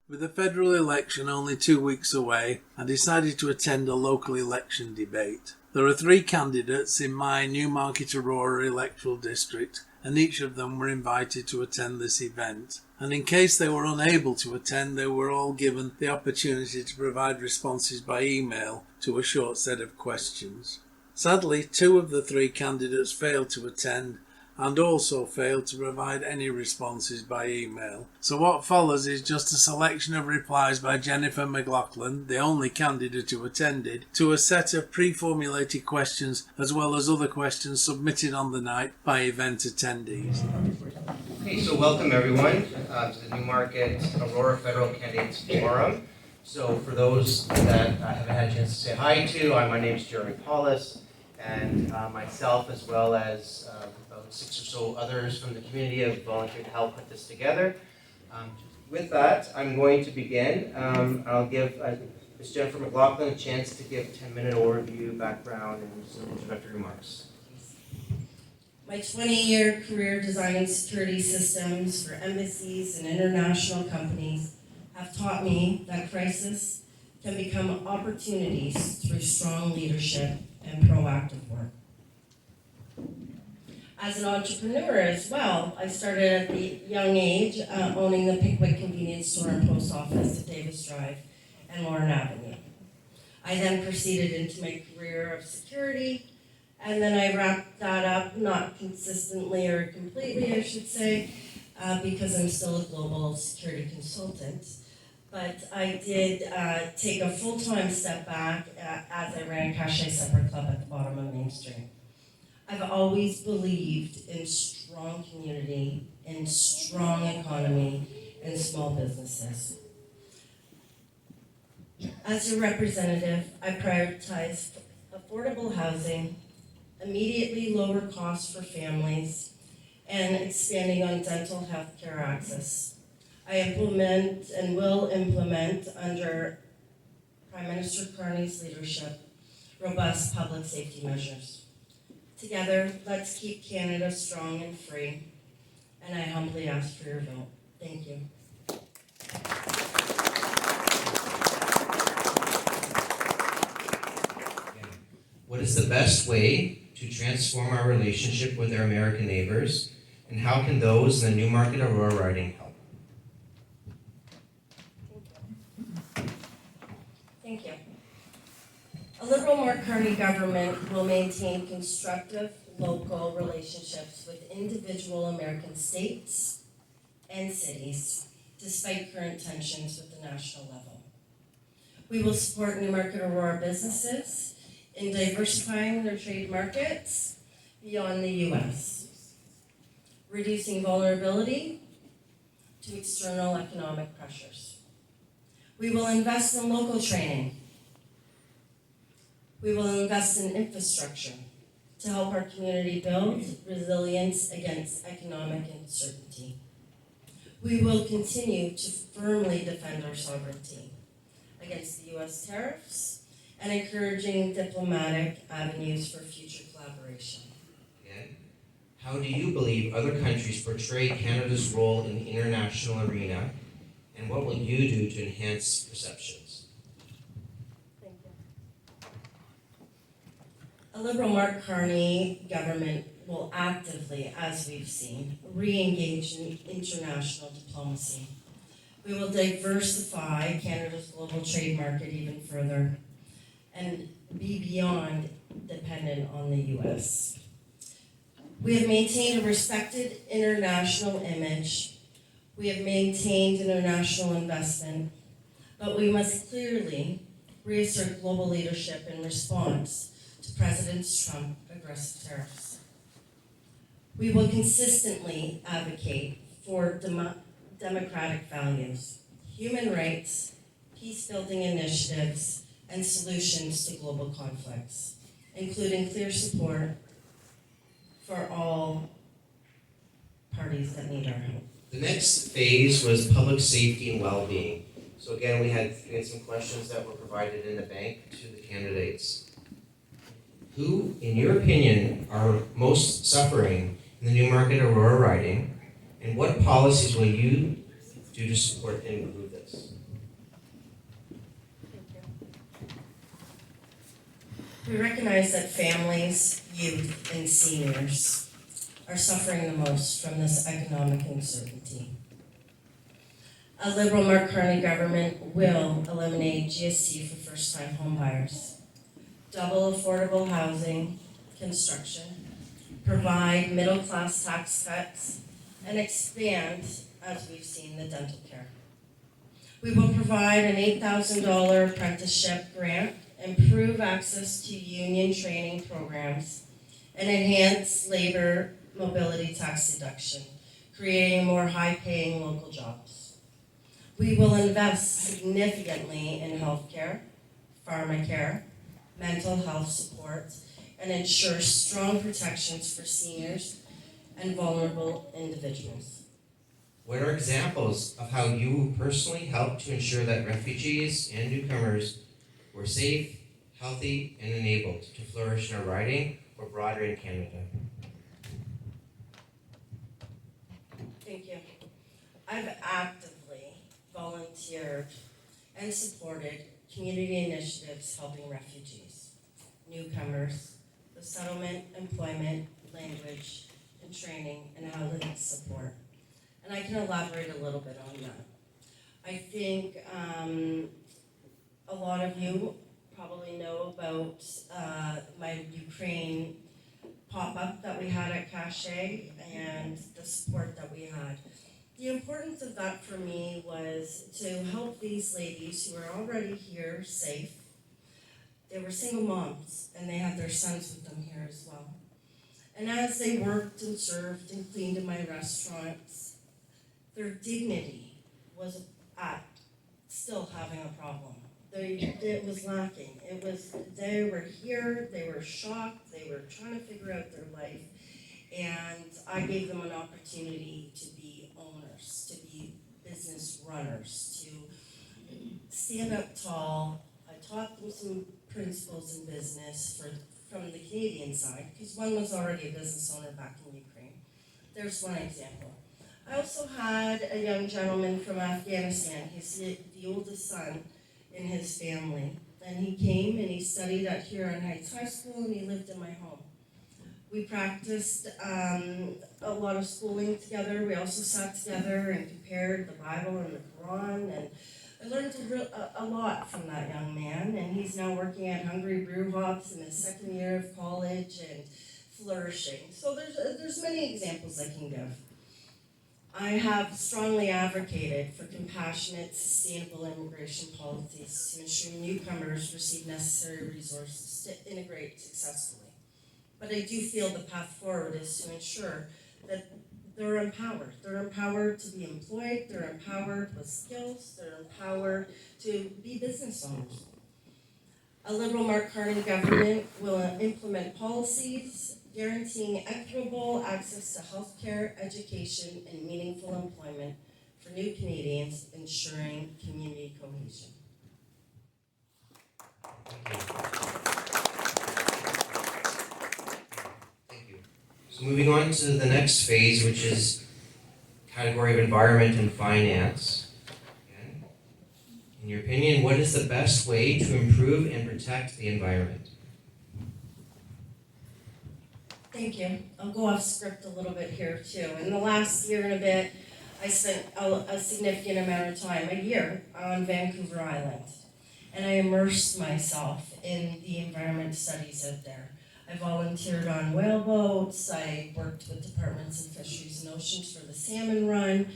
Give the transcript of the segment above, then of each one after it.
With the federal election only 2 weeks away, I decided to attend a local election debate. There are 3 candidates in my Newmarket-Aurora electoral district, and each of them were invited to attend this event. And in case they were unable to attend, they were all given the opportunity to provide responses by email to a short set of questions. Sadly, 2 of the 3 candidates failed to attend and also failed to provide any responses by email. So what follows is just a selection of replies by Jennifer McLaughlin, the only candidate who attended, to a set of pre-formulated questions as well as other questions submitted on the night by event attendees. Okay, so welcome everyone to the Newmarket-Aurora Federal Candidates Forum. So for those that I haven't had a chance to say hi to, my name is Jeremy Paulus, and myself as well as about 6 or so others from the community have volunteered to help put this together. With that, I'm going to begin. I'll give Ms. Jennifer McLaughlin a chance to give a 10-minute overview, background, and some introductory remarks. My 20-year career designing security systems for embassies and international companies have taught me that crisis can become opportunities through strong leadership and proactive work. As an entrepreneur as well, I started at the young age owning the Pickwick convenience store and post office at Davis Drive and Lorne Avenue. I then proceeded into my career of security, and then I wrapped that up, not consistently or completely, I should say, because I'm still a global security consultant. But I did take a full-time step back as I ran Cachet Supper Club at the bottom of Main Street. I've always believed in strong community, in strong economy, and small businesses. As your representative, I prioritize affordable housing, immediately lower costs for families, and expanding on dental health care access. I implement and will implement, under Prime Minister Carney's leadership, robust public safety measures. Together, let's keep Canada strong and free, and I humbly ask for your vote. Thank you. What is the best way to transform our relationship with our American neighbors, and how can those in the Newmarket-Aurora riding help? Thank you. A Liberal Mark Carney government will maintain constructive local relationships with individual American states and cities, despite current tensions with the national level. We will support Newmarket-Aurora businesses in diversifying their trade markets beyond the U.S., reducing vulnerability to external economic pressures. We will invest in local training. We will invest in infrastructure to help our community build resilience against economic uncertainty. We will continue to firmly defend our sovereignty against the U.S. tariffs and encouraging diplomatic avenues for future collaboration. Again, how do you believe other countries portray Canada's role in the international arena, and what will you do to enhance perceptions? Thank you. A Liberal Mark Carney government will actively, as we've seen, re-engage in international diplomacy. We will diversify Canada's global trade market even further and be beyond dependent on the U.S. We have maintained a respected international image. We have maintained international investment, but we must clearly reassert global leadership in response to President Trump's aggressive tariffs. We will consistently advocate for democratic values, human rights, peace-building initiatives, and solutions to global conflicts, including clear support for all parties that need our help. The next phase was public safety and well-being. So again, we had some questions that were provided in the bank to the candidates. Who, in your opinion, are most suffering in the Newmarket-Aurora riding, and what policies will you do to support and improve this? We recognize that families, youth, and seniors are suffering the most from this economic uncertainty. A Liberal Mark Carney government will eliminate GST for first-time homebuyers, double affordable housing construction, provide middle-class tax cuts, and expand, as we've seen, the dental care. We will provide an $8,000 apprenticeship grant, improve access to union training programs, and enhance labor mobility tax deduction, creating more high-paying local jobs. We will invest significantly in healthcare, pharmacare, mental health support, and ensure strong protections for seniors and vulnerable individuals. What are examples of how you personally helped to ensure that refugees and newcomers were safe, healthy, and enabled to flourish in our riding or broader in Canada? Thank you. I've actively volunteered and supported community initiatives helping refugees, newcomers, with settlement, employment, language, and training, and housing support. And I can elaborate a little bit on that. I think a lot of you probably know about my Ukraine pop-up that we had at Cache and the support that we had. The importance of that for me was to help these ladies who are already here safe. They were single moms and they had their sons with them here as well. And as they worked and served and cleaned in my restaurants, their dignity was at still having a problem. It was lacking. They were here, they were shocked, they were trying to figure out their life, and I gave them an opportunity to be owners, to be business runners, to stand up tall. I taught them some principles in business from the Canadian side, because one was already a business owner back in Ukraine. There's one example. I also had a young gentleman from Afghanistan. He's the oldest son in his family. And he came and he studied at Huron Heights High School and he lived in my home. We practiced a lot of schooling together. We also sat together and compared the Bible and the Quran, and I learned a lot from that young man, and he's now working at Hungry Brew Hops in his second year of college and flourishing. So there's many examples I can give. I have strongly advocated for compassionate, sustainable immigration policies to ensure newcomers receive necessary resources to integrate successfully. But I do feel the path forward is to ensure that they're empowered. They're empowered to be employed, they're empowered with skills, they're empowered to be business owners. A Liberal Mark Carney government will implement policies guaranteeing equitable access to healthcare, education, and meaningful employment for new Canadians, ensuring community cohesion. Thank you. So moving on to the next phase, which is category of environment and finance. Again, in your opinion, what is the best way to improve and protect the environment? Thank you. I'll go off script a little bit here too. In the last year and a bit, I spent a significant amount of time, a year, on Vancouver Island. And I immersed myself in the environment studies out there. I volunteered on whaleboats, I worked with departments in fisheries and oceans for the salmon run,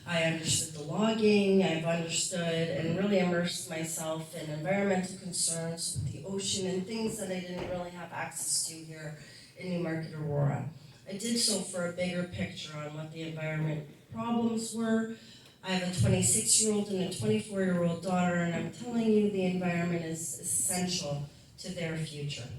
I understood the logging, I've understood and really immersed myself in environmental concerns with the ocean and things that I didn't really have access to here in Newmarket-Aurora. I did so for a bigger picture on what the environment problems were. I have a 26-year-old and a 24-year-old daughter, and I'm telling you the environment is essential to their future.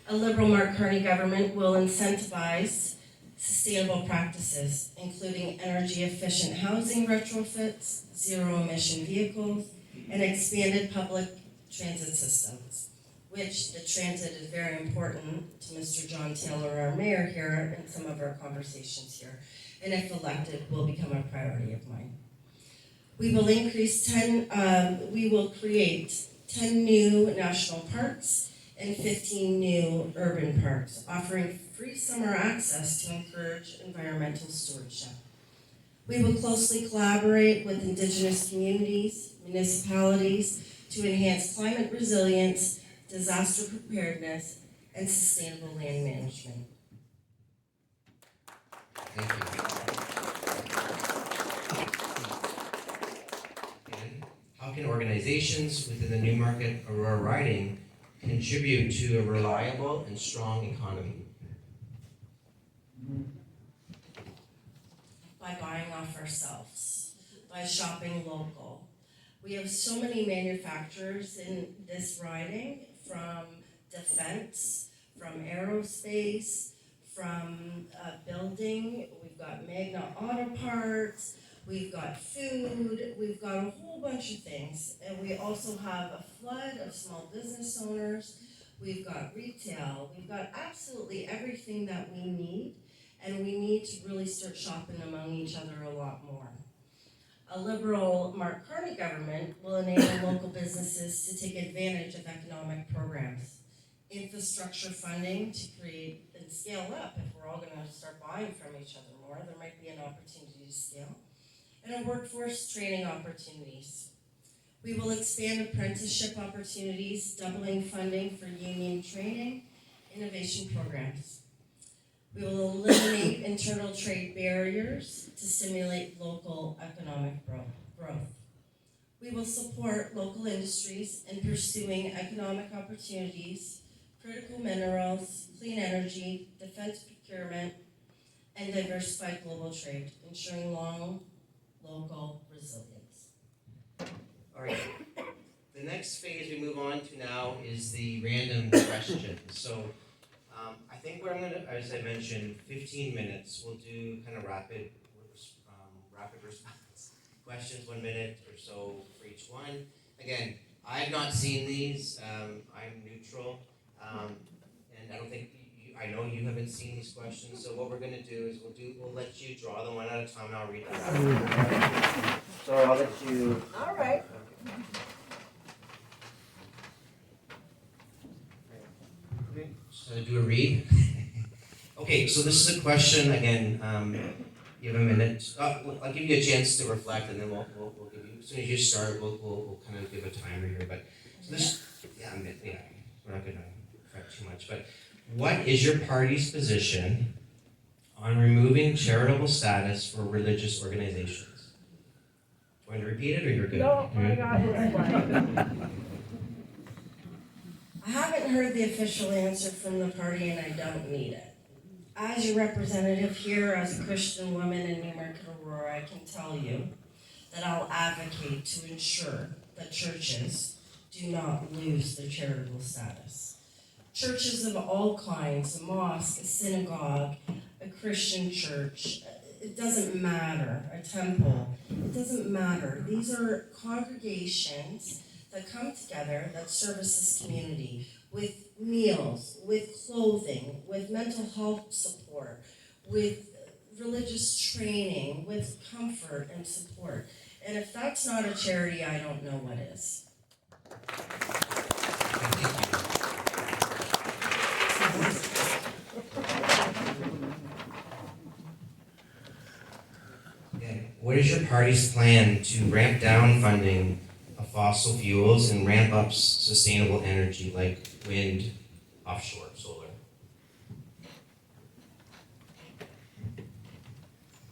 A Liberal Mark Carney government will incentivize sustainable practices, including energy-efficient housing retrofits, zero-emission vehicles, and expanded public transit systems, which the transit is very important to Mr. John Taylor, our mayor here, in some of our conversations here, and if elected, will become a priority of mine. We will create 10 new national parks and 15 new urban parks, offering free summer access to encourage environmental stewardship. We will closely collaborate with Indigenous communities, municipalities to enhance climate resilience, disaster preparedness, and sustainable land management. Thank you. And how can organizations within the Newmarket-Aurora riding contribute to a reliable and strong economy? By buying off ourselves, by shopping local. We have so many manufacturers in this riding, from defense, from aerospace, from building. We've got Magna Auto Parts, we've got food, we've got a whole bunch of things. And we also have a flood of small business owners. We've got retail, we've got absolutely everything that we need. And we need to really start shopping among each other a lot more. A Liberal Mark Carney government will enable local businesses to take advantage of economic programs, infrastructure funding to create and scale up. If we're all going to start buying from each other more, there might be an opportunity to scale, and a workforce training opportunities. We will expand apprenticeship opportunities, doubling funding for union training, innovation programs. We will eliminate internal trade barriers to stimulate local economic growth. We will support local industries in pursuing economic opportunities, critical minerals, clean energy, defense procurement, and diversified global trade, ensuring long local resilience. All right. The next phase we move on to now is the random question. So I think what I'm going to, as I mentioned, 15 minutes. We'll do kind of rapid response questions, 1 minute or so for each one. Again, I have not seen these. I'm neutral, and I don't think I know you haven't seen these questions. So what we're going to do is we'll let you draw them one at a time, and I'll read them. So I'll let you. All right. Okay. So do a read. Okay, so this is a question again. You have a minute. I'll give you a chance to reflect, and then we'll give you. As soon as you start, we'll kind of give a timer here. But so this, we're not going to fret too much. But what is your party's position on removing charitable status for religious organizations? Do you want to repeat it, or you're good? No, I got it. I haven't heard the official answer from the party, and I don't need it. As your representative here, as a Christian woman in Newmarket-Aurora, I can tell you that I'll advocate to ensure that churches do not lose their charitable status. Churches of all kinds, a mosque, a synagogue, a Christian church, it doesn't matter, a temple, it doesn't matter. These are congregations that come together that service this community with meals, with clothing, with mental health support, with religious training, with comfort and support. And if that's not a charity, I don't know what is. Okay. What is your party's plan to ramp down funding of fossil fuels and ramp up sustainable energy like wind, offshore, solar?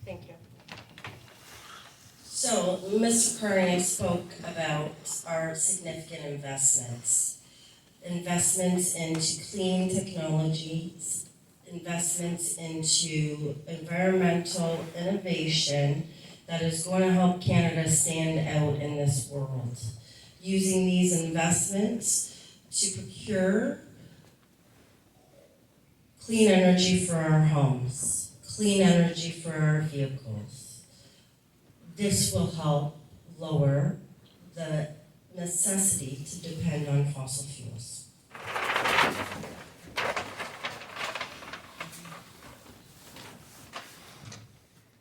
Thank you. So, Mr. Carney spoke about our significant investments. Investments into clean technologies, investments into environmental innovation that is going to help Canada stand out in this world. Using these investments to procure clean energy for our homes, clean energy for our vehicles. This will help lower the necessity to depend on fossil fuels.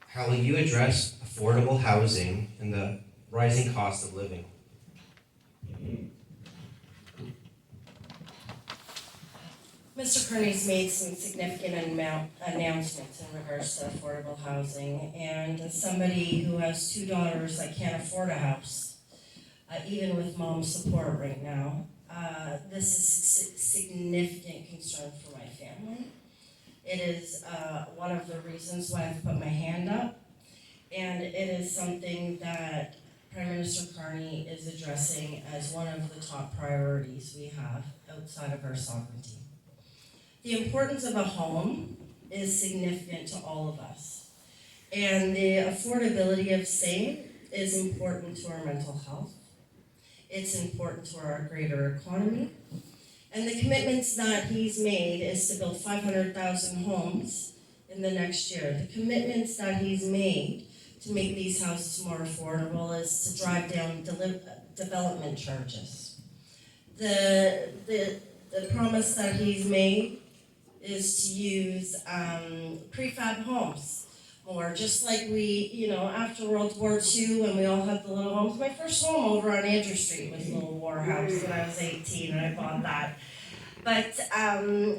How will you address affordable housing and the rising cost of living? Mr. Kearney's made some significant announcements in regards to affordable housing, and as somebody who has two daughters that can't afford a house, even with mom's support right now, this is a significant concern for my family. It is one of the reasons why I've put my hand up, and it is something that Prime Minister Carney is addressing as one of the top priorities we have outside of our sovereignty. The importance of a home is significant to all of us, and the affordability of same is important to our mental health. It's important to our greater economy. And the commitments that he's made is to build 500,000 homes in the next year. The commitments that he's made to make these houses more affordable is to drive down development charges. The promise that he's made is to use prefab homes more, just like we, after World War II when we all had the little homes. My first home over on Andrew Street was a little war house when I was 18 and I bought that. But,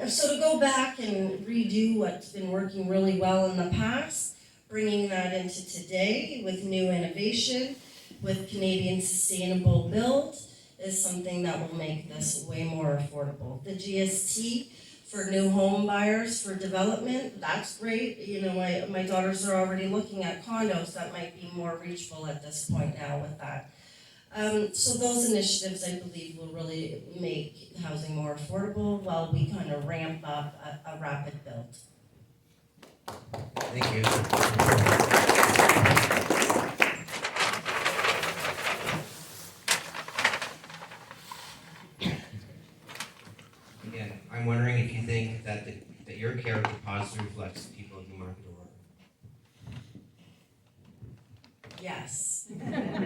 so to go back and redo what's been working really well in the past, bringing that into today with new innovation, with Canadian sustainable build, is something that will make this way more affordable. The GST for new home buyers for development, that's great. My daughters are already looking at condos that might be more reachable at this point now with that. So those initiatives, I believe, will really make housing more affordable while we kind of ramp up a rapid build. Thank you. Again, I'm wondering if you think that that your character positively reflects the people of Newmarket-Aurora. Yes,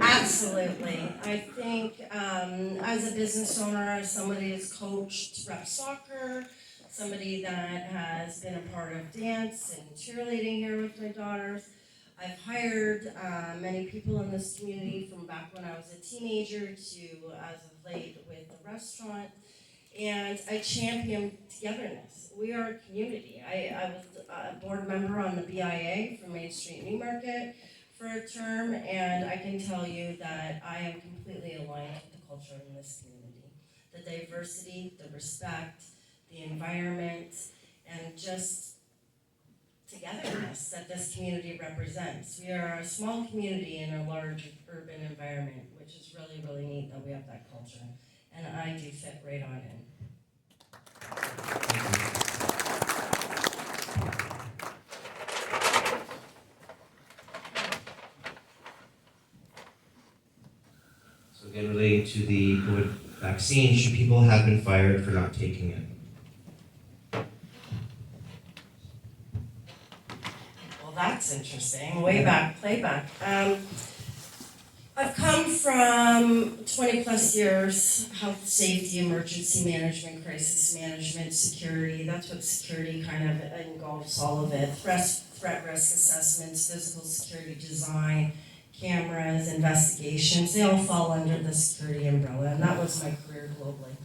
absolutely. I think as a business owner, as somebody who's coached rep soccer, somebody that has been a part of dance and cheerleading here with my daughters, I've hired many people in this community from back when I was a teenager to as of late with the restaurant, and I champion togetherness. We are a community. I was a board member on the BIA for Main Street Newmarket for a term, and I can tell you that I am completely aligned with the culture in this community. The diversity, the respect, the environment, and just togetherness that this community represents. We are a small community in a large urban environment, which is really, really neat that we have that culture. And I do fit right on in. So again, relating to the COVID vaccine, should people have been fired for not taking it? Well, that's interesting. Way back, playback. I've come from 20 plus years, health, safety, emergency management, crisis management, security. That's what security kind of engulfs all of it. Threat risk assessments, physical security design, cameras, investigations, they all fall under the security umbrella, and that was my career globally.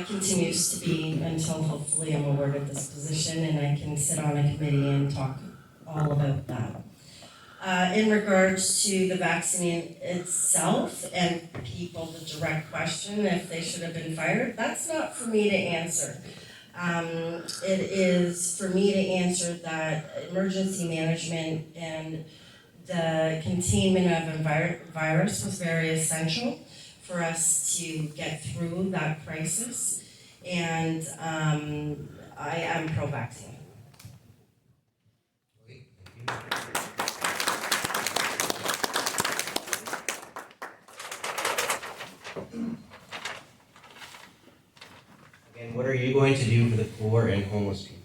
Continues to be until hopefully I'm awarded this position and I can sit on a committee and talk all about that. In regards to the vaccine itself and people, the direct question if they should have been fired, that's not for me to answer. It is for me to answer that emergency management and the containment of virus was very essential for us to get through that crisis, and I am pro-vaccine. Again, what are you going to do for the poor and homeless people?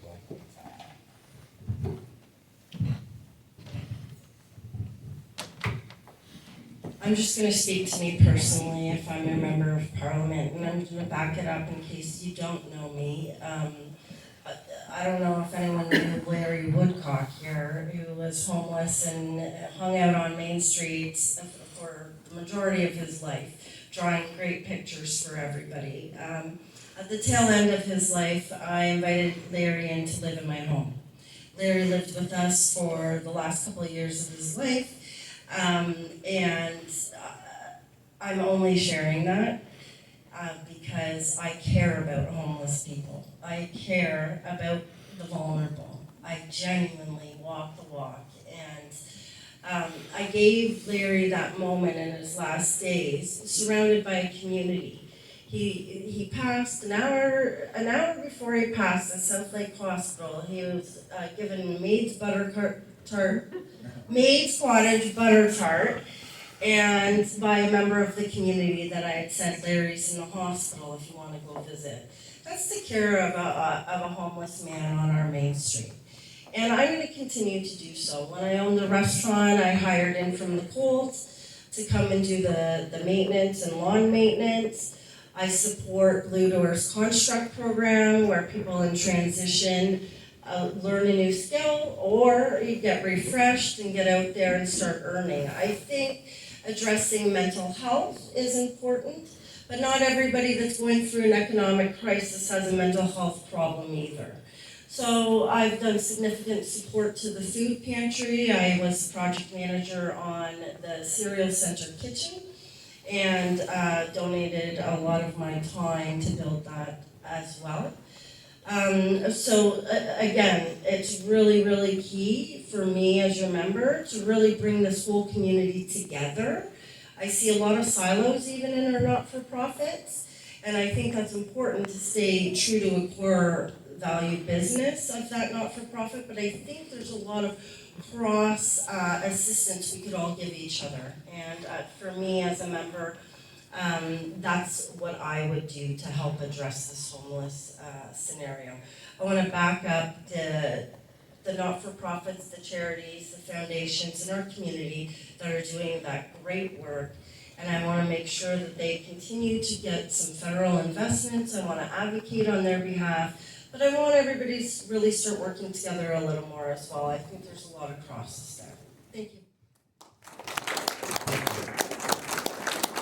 I'm just going to speak to me personally if I'm a member of parliament, and I'm going to back it up in case you don't know me. I don't know if anyone knew Larry Woodcock here, who was homeless and hung out on Main Street for the majority of his life, drawing great pictures for everybody. At the tail end of his life, I invited Larry in to live in my home. Larry lived with us for the last couple of years of his life, and I'm only sharing that because I care about homeless people. I care about the vulnerable. I genuinely walk the walk, and I gave Larry that moment in his last days, surrounded by a community. He passed an hour before he passed at South Lake Hospital. He was given Maid's cottage butter tart, and by a member of the community that I had said, Larry's in the hospital if you want to go visit. That's the care of a homeless man on our main street. And I'm going to continue to do so. When I owned the restaurant, I hired in from the Colt to come and do the maintenance and lawn maintenance. I support Blue Door's Construct program, where people in transition learn a new skill, or you get refreshed and get out there and start earning. I think addressing mental health is important, but not everybody that's going through an economic crisis has a mental health problem either. So I've done significant support to the food pantry. I was project manager on the Cereal Center kitchen, and donated a lot of my time to build that as well. Again, it's really, really key for me as your member to really bring this whole community together. I see a lot of silos even in our not-for-profits, and I think that's important to stay true to a core value business of that not-for-profit, but I think there's a lot of cross assistance we could all give each other. And for me as a member, that's what I would do to help address this homeless scenario. I want to back up the not-for-profits, the charities, the foundations in our community that are doing that great work. And I want to make sure that they continue to get some federal investments. I want to advocate on their behalf. But I want everybody to really start working together a little more as well. I think there's a lot of crosses there. Thank you.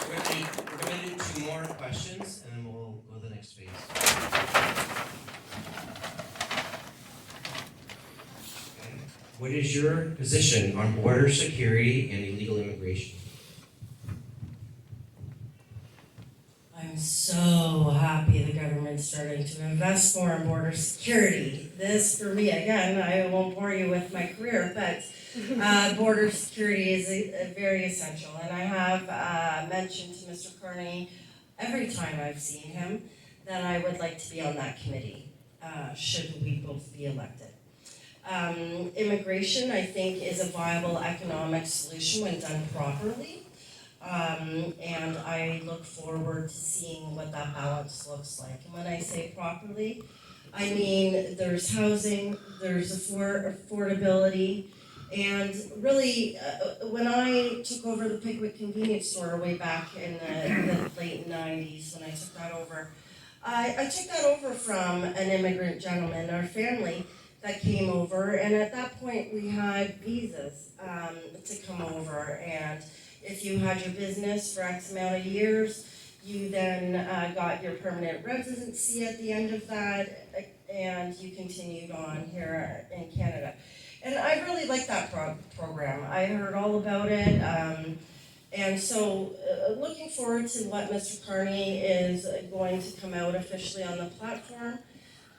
We're going to do 2 more questions, and then we'll go to the next phase. Okay. What is your position on border security and illegal immigration? I'm so happy the government's starting to invest more in border security. This, for me, again, I won't bore you with my career, but border security is very essential. And I have mentioned to Mr. Kearney every time I've seen him that I would like to be on that committee, should we both be elected. Immigration, I think, is a viable economic solution when done properly. And I look forward to seeing what that balance looks like. And when I say properly, I mean there's housing, there's affordability, and really, when I took over the Pickwick convenience store way back in the late 90s, when I took that over, I took that over from an immigrant gentleman, our family, that came over, and at that point we had visas to come over, and if you had your business for X amount of years, you then got your permanent residency at the end of that, and you continued on here in Canada. And I really liked that program. I heard all about it, and so looking forward to what Mr. Kearney is going to come out officially on the platform.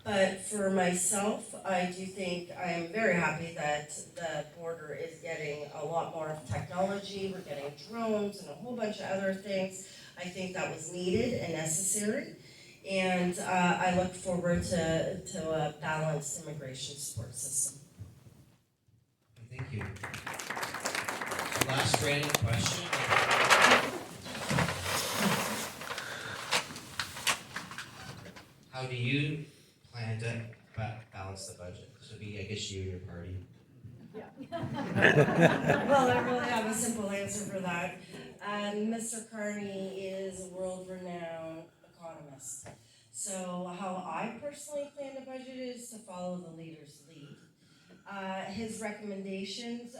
But for myself, I do think I am very happy that the border is getting a lot more of technology. We're getting drones and a whole bunch of other things. I think that was needed and necessary. And I look forward to a balanced immigration support system. Thank you. Last random question. How do you plan to balance the budget? So be, I guess, you and your party. Well, I really have a simple answer for that. Mr. Kearney is a world-renowned economist. So how I personally plan to budget is to follow the leader's lead. His recommendations,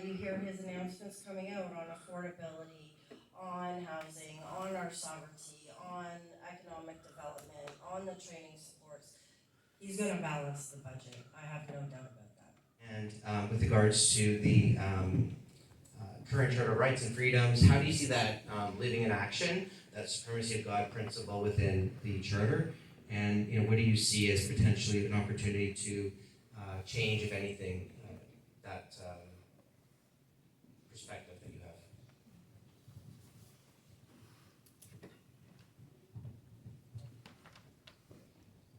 you hear his announcements coming out on affordability, on housing, on our sovereignty, on economic development, on the training supports, he's gonna balance the budget. I have no doubt about that. And with regards to the current Charter of Rights and Freedoms, how do you see that living in action, that supremacy of God principle within the Charter? And what do you see as potentially an opportunity to change, if anything, that perspective that you have?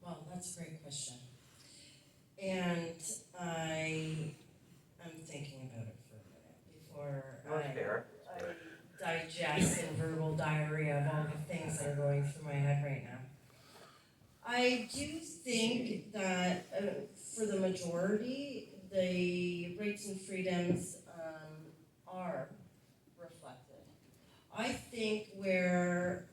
Well, that's a great question. And I am thinking about it for a minute before I digest in verbal diarrhea of all the things that are going through my head right now. I do think that for the majority, the rights and freedoms are reflected. I think where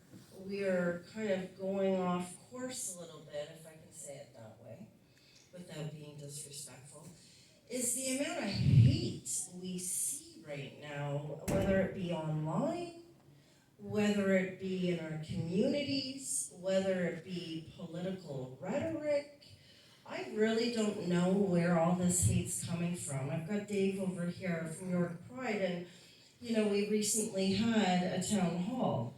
we're kind of going off course a little bit, if I can say it that way, without being disrespectful, is the amount of hate we see right now, whether it be online, whether it be in our communities, whether it be political rhetoric. I really don't know where all this hate's coming from. I've got Dave over here from York Pride, and we recently had a town hall.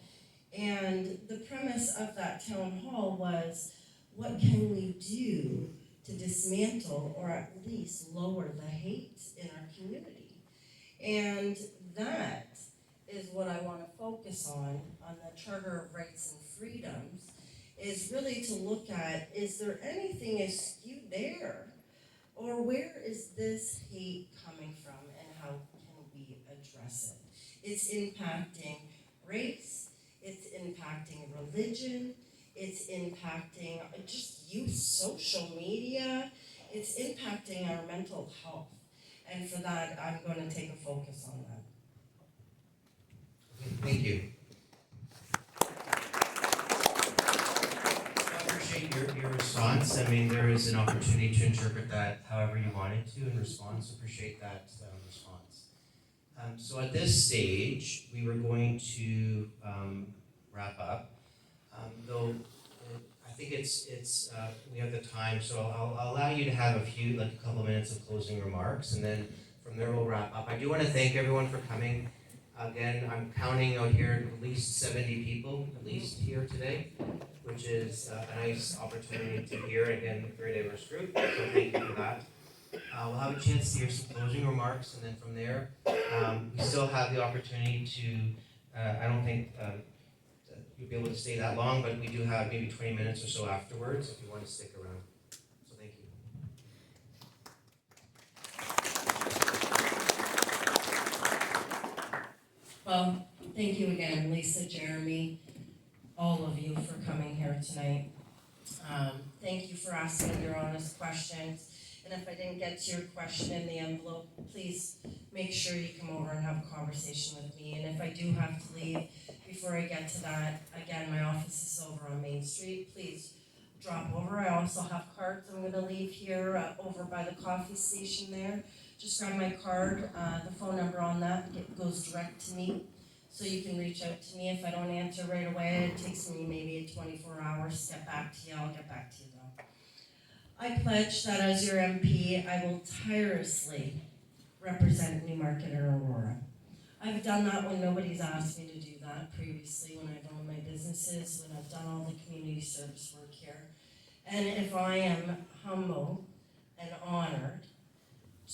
And the premise of that town hall was, what can we do to dismantle or at least lower the hate in our community? And that is what I want to focus on the Charter of Rights and Freedoms, is really to look at, is there anything askew there? Or where is this hate coming from and how can we address it? It's impacting race, it's impacting religion, it's impacting just youth social media, it's impacting our mental health. And for that, I'm going to take a focus on that. Thank you. I appreciate your response. I mean, there is an opportunity to interpret that however you wanted to in response. Appreciate that response. So at this stage, we were going to wrap up. Though I think it's we have the time, so I'll allow you to have a couple minutes of closing remarks, and then from there we'll wrap up. I do want to thank everyone for coming. Again, I'm counting out here at least 70 people, here today, which is a nice opportunity to hear. Again, a very diverse group, so thank you for that. We'll have a chance to hear some closing remarks, and then from there, we still have the opportunity to, I don't think you'll be able to stay that long, but we do have maybe 20 minutes or so afterwards if you want to stick around. So thank you. Well, thank you again, Lisa, Jeremy, all of you for coming here tonight. Thank you for asking your honest questions. And if I didn't get to your question in the envelope, please make sure you come over and have a conversation with me. And if I do have to leave before I get to that, again, my office is over on Main Street. Please drop over. I also have cards I'm going to leave here over by the coffee station there. Just grab my card. The phone number on that goes direct to me. So you can reach out to me. If I don't answer right away, it takes me maybe 24 hours to get back to you. I'll get back to you though. I pledge that as your MP, I will tirelessly represent Newmarket-Aurora. I've done that when nobody's asked me to do that previously, when I've owned my businesses, when I've done all the community service work here. And if I am humble and honored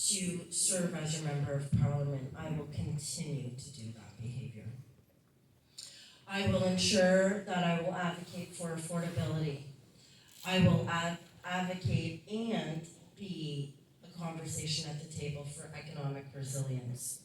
to serve as your member of parliament, I will continue to do that behavior. I will ensure that I will advocate for affordability. I will advocate and be a conversation at the table for economic resilience.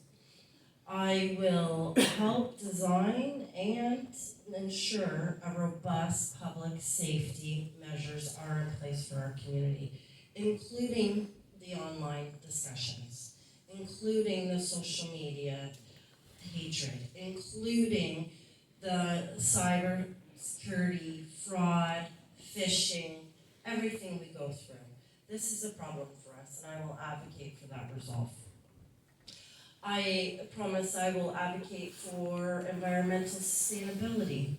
I will help design and ensure a robust public safety measures are in place for our community, including the online discussions, including the social media hatred, including the cyber security, fraud, phishing, everything we go through. This is a problem for us, and I will advocate for that resolve. I promise I will advocate for environmental sustainability.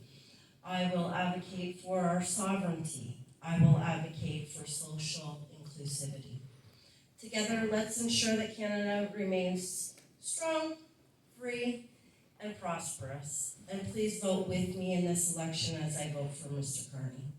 I will advocate for our sovereignty. I will advocate for social inclusivity. Together, let's ensure that Canada remains strong, free, and prosperous. And please vote with me in this election as I vote for Mr. Carney.